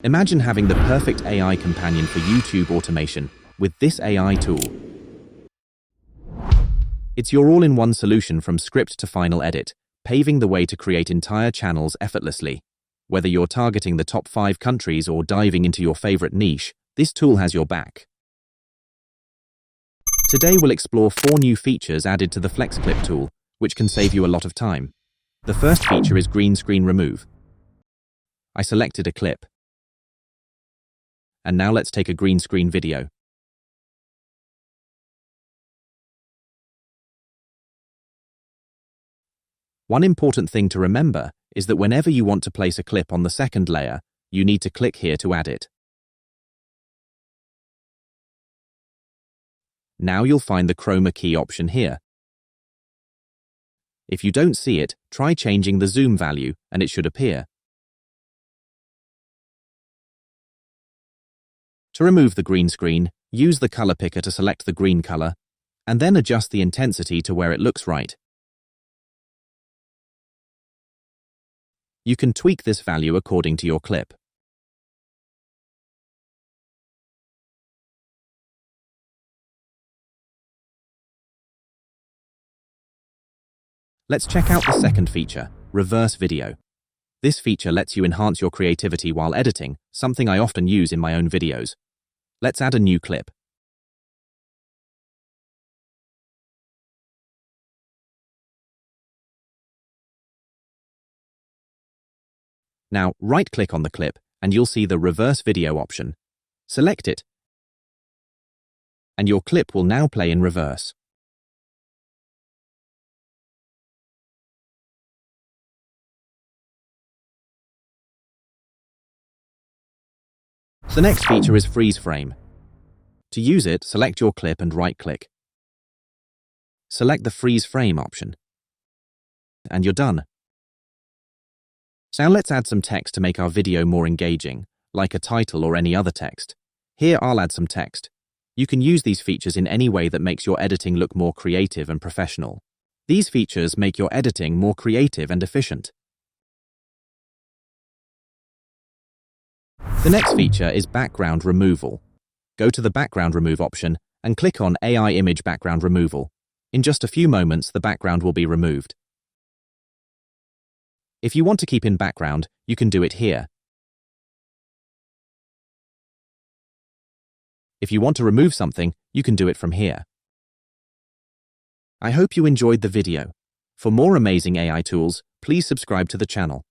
Imagine having the perfect AI companion for YouTube automation with this AI tool. It's your all-in-one solution from script to final edit, paving the way to create entire channels effortlessly. Whether you're targeting the top 5 countries or diving into your favorite niche, this tool has your back. Today we'll explore 4 new features added to the FlexClip tool, which can save you a lot of time. The first feature is green screen remove. I selected a clip. And now let's take a green screen video. One important thing to remember is that whenever you want to place a clip on the second layer, you need to click here to add it. Now you'll find the chroma key option here. If you don't see it, try changing the zoom value and it should appear. To remove the green screen, use the color picker to select the green color, and then adjust the intensity to where it looks right. You can tweak this value according to your clip. Let's check out the second feature, reverse video. This feature lets you enhance your creativity while editing, something I often use in my own videos. Let's add a new clip. Now, right-click on the clip and you'll see the reverse video option. Select it, and your clip will now play in reverse. The next feature is freeze frame. To use it, select your clip and right-click. Select the freeze frame option. And you're done. Now let's add some text to make our video more engaging, like a title or any other text. Here I'll add some text. You can use these features in any way that makes your editing look more creative and professional. These features make your editing more creative and efficient. The next feature is background removal. Go to the background remove option and click on AI image background removal. In just a few moments, the background will be removed. If you want to keep in background, you can do it here. If you want to remove something, you can do it from here. I hope you enjoyed the video. For more amazing AI tools, please subscribe to the channel.